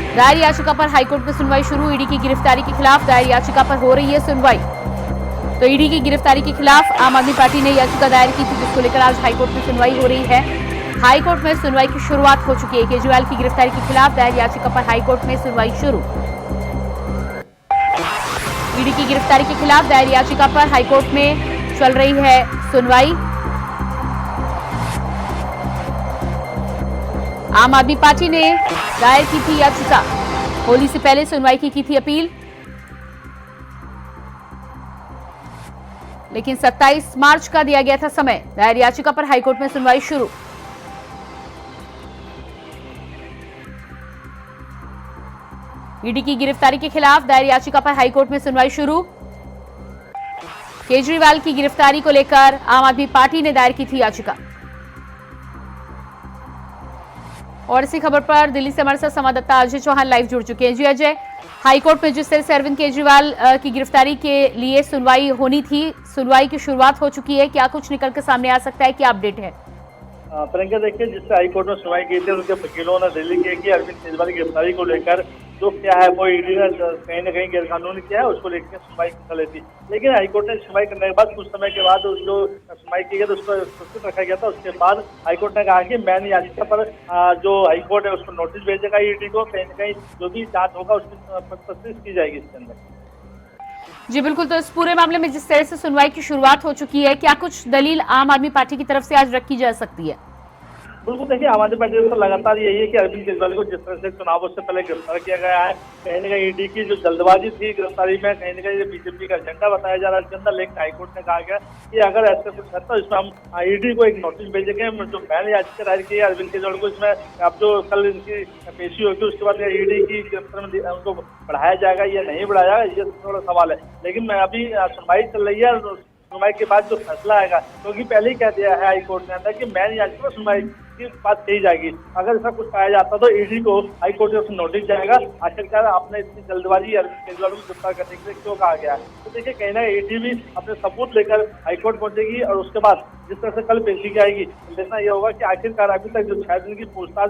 दायर याचिका पर हाईकोर्ट में सुनवाई शुरू। ईडी की गिरफ्तारी के खिलाफ दायर याचिका पर हो रही है सुनवाई। तो ईडी की गिरफ्तारी के खिलाफ आम आदमी पार्टी ने याचिका दायर की थी, जिसको लेकर आज हाईकोर्ट में सुनवाई हो रही है। हाईकोर्ट में सुनवाई की शुरुआत हो चुकी है। केजरीवाल की गिरफ्तारी के खिलाफ दायर याचिका पर हाईकोर्ट में सुनवाई शुरू। ईडी की गिरफ्तारी के खिलाफ दायर याचिका पर हाईकोर्ट में चल रही है सुनवाई। आम आदमी पार्टी ने दायर की थी याचिका। होली से पहले सुनवाई की थी अपील, लेकिन 27 मार्च का दिया गया था समय। दायर याचिका पर हाईकोर्ट में सुनवाई शुरू। ईडी की गिरफ्तारी के खिलाफ दायर याचिका पर हाईकोर्ट में सुनवाई शुरू। केजरीवाल की गिरफ्तारी को लेकर आम आदमी पार्टी ने दायर की थी याचिका। और इसी खबर पर दिल्ली से हमारे साथ संवाददाता अजय चौहान लाइव जुड़ चुके हैं। जी अजय, हाईकोर्ट में जिस तरह से अरविंद केजरीवाल की गिरफ्तारी के लिए सुनवाई होनी थी, सुनवाई की शुरुआत हो चुकी है, क्या कुछ निकल कर सामने आ सकता है, क्या अपडेट है? प्रियंका, देखिए, जिससे हाईकोर्ट में सुनवाई की थी उनके वकीलों ने दिल्ली के कि अरविंद केजरीवाल की गिरफ्तारी को लेकर जो क्या है वो ईडी ने कहीं ना कहीं गैरकानूनी किया है, उसको लेकर सुनवाई कर लेती। लेकिन हाईकोर्ट ने सुनवाई करने के बाद कुछ समय के बाद जो सुनवाई की गई तो उसको सुरक्षित रखा गया था। उसके बाद हाईकोर्ट ने कहा कि मैन याचिका पर जो हाईकोर्ट है उसको नोटिस भेजेगा ईडी को, कहीं ना कहीं जो भी जांच होगा उसकी तफ्तीश की जाएगी इसके अंदर। जी बिल्कुल, तो इस पूरे मामले में जिस तरह से सुनवाई की शुरुआत हो चुकी है, क्या कुछ दलील आम आदमी पार्टी की तरफ से आज रखी जा सकती है? बिल्कुल, देखिए, आम आदमी पार्टी का लगातार यही है कि अरविंद केजरीवाल को जिस तरह से चुनावों से पहले गिरफ्तार किया गया है, कहीं ना कहीं ईडी की जो जल्दबाजी थी गिरफ्तारी में, कहीं ना कहीं बीजेपी का एजेंडा बताया जा रहा है इसके अंदर। लेकिन हाईकोर्ट ने कहा गया कि अगर ऐसा कुछ है तो इसमें हम ईडी को एक नोटिस भेजेंगे। जो मैंने याचिका दायर की है अरविंद केजरीवाल को, इसमें अब जो कल इनकी पेशी होगी उसके बाद ईडी की गिरफ्तारी में उनको बढ़ाया जाएगा या नहीं बढ़ाया जाएगा, ये थोड़ा सवाल है। लेकिन अभी सुनवाई चल रही है, सुनवाई के बाद जो फैसला आएगा, क्योंकि पहले ही कह दिया है हाईकोर्ट ने अंदर कि मैन याचिका पर सुनवाई की बात कही जाएगी। अगर ऐसा कुछ पाया जाता तो ईडी को हाईकोर्ट से नोटिस जाएगा, आखिरकार आपने इतनी जल्दबाजी अरविंद केजरीवाल को गिरफ्तार करने के लिए क्यों कहा गया। तो देखिए, कहीं ना ईडी भी अपने सबूत लेकर हाईकोर्ट पहुंचेगी और उसके बाद जिस तरह से कल पेशी की आएगी, देखना यह होगा कि आखिरकार अभी तक जो 6 दिन की पूछताछ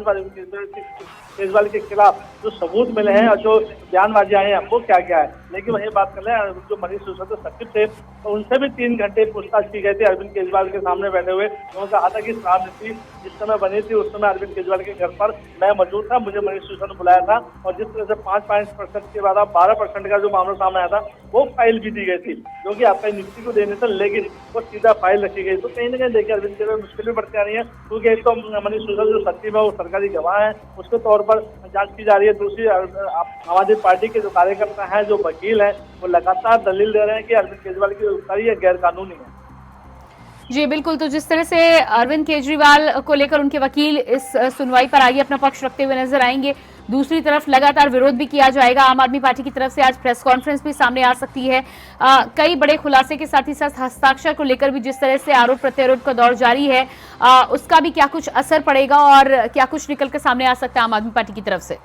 केजरीवाल के खिलाफ जो सबूत मिले हैं और जो बयानबाजी आए हैं वो क्या क्या है। लेकिन वही बात कर रहे हैं, जो मनीष सिसोदिया सचिव थे तो उनसे भी 3 घंटे पूछताछ की गई थी अरविंद केजरीवाल के सामने बैठे हुए। उन्होंने कहा था कि शराब नीति जिस समय बनी थी उस समय अरविंद केजरीवाल के घर पर मैं मौजूद था, मुझे मनीष सिसोदिया ने बुलाया था और जिस तरह से 5% के बाद 12% का जो मामला सामने आया था वो फाइल भी दी गई थी, जो कि आपका नियुक्ति को देने था, लेकिन वो सीधा फाइल रखी गई। तो कहीं ना कहीं देखिए अरविंद केजरीवाल मुश्किलें बढ़ती आ रही है, क्योंकि एक तो मनीष सिसोदिया जो सचिव है वो सरकारी गवाह है, उसके तौर पर जांच की जा रही है। दूसरी आम आदमी पार्टी के जो कार्यकर्ता हैं, जो वकील हैं, वो लगातार दलील दे रहे हैं कि अरविंद केजरीवाल की गिरफ्तारी गैर कानूनी है। जी बिल्कुल, तो जिस तरह से अरविंद केजरीवाल को लेकर उनके वकील इस सुनवाई पर आगे अपना पक्ष रखते हुए नजर आएंगे, दूसरी तरफ लगातार विरोध भी किया जाएगा। आम आदमी पार्टी की तरफ से आज प्रेस कॉन्फ्रेंस भी सामने आ सकती है। कई बड़े खुलासे के साथ ही साथ हस्ताक्षर को लेकर भी जिस तरह से आरोप प्रत्यारोप का दौर जारी है, उसका भी क्या कुछ असर पड़ेगा और क्या कुछ निकल कर सामने आ सकता है आम आदमी पार्टी की तरफ से?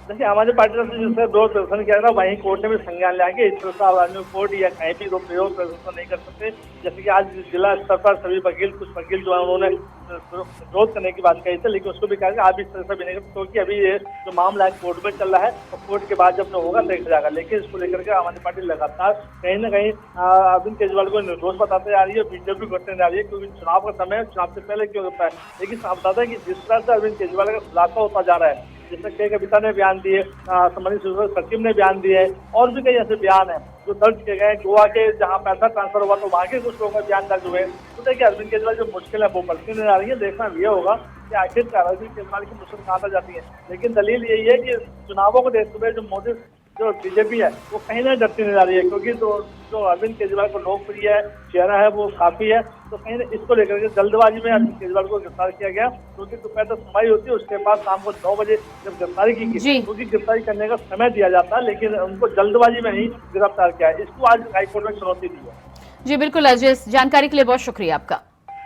देखिए, आम आदमी पार्टी से जिससे विरोध प्रदर्शन किया था वहीं कोर्ट ने भी संज्ञान लिया कि इस तरह से आम आदमी कोर्ट या कहीं भी विरोध प्रदर्शन नहीं कर सकते। जैसे कि आज जिला स्तर पर सभी वकील, कुछ वकील जो है उन्होंने विरोध करने की बात कही थी, लेकिन उसको भी कहा कि आप इस तरह से भी नहीं करते, क्योंकि अभी ये जो मामला है कोर्ट में चल रहा है और कोर्ट के बाद जब जो होगा देखा जाएगा। लेकिन इसको लेकर के आम आदमी पार्टी लगातार कहीं ना कहीं अरविंद केजरीवाल को निर्दोष बताते जा रही है, बीजेपी घटने जा रही है, क्योंकि चुनाव का समय चुनाव से पहले क्यों होता है। लेकिन आप बताते हैं कि जिस तरह से अरविंद केजरीवाल का खुलासा होता जा रहा है, जिसमें के कविता ने बयान दिए, मनीष सिसोदिया सचिव ने बयान दिए और भी कई ऐसे बयान हैं जो दर्ज किए गए। गोवा के जहां पैसा ट्रांसफर हुआ तो वहां के कुछ लोगों के बयान दर्ज हुए। तो देखिए, अरविंद केजरीवाल जो मुश्किल है वो बढ़ती नजर आ रही है। देखना ये होगा कि आखिरकार अरविंद केजरीवाल की मुश्किल कहाँ तक जाती है। लेकिन दलील यही है कि चुनावों को देखते हुए जो मोदी जो बीजेपी है वो कहीं ना डरती नजर आ रही है, क्योंकि जो अरविंद केजरीवाल को लोकप्रिय चेहरा है वो काफी है। तो कहीं ना इसको लेकर के जल्दबाजी में अरविंद केजरीवाल को गिरफ्तार किया गया, क्योंकि दोपहर तक सुनवाई होती है, उसके बाद शाम को 9 बजे जब गिरफ्तारी की गई, क्योंकि गिरफ्तारी करने का समय दिया जाता है, लेकिन उनको जल्दबाजी में ही गिरफ्तार किया है। इसको आज हाईकोर्ट में चुनौती दी है। जी बिल्कुल अजय, जानकारी के लिए बहुत शुक्रिया आपका।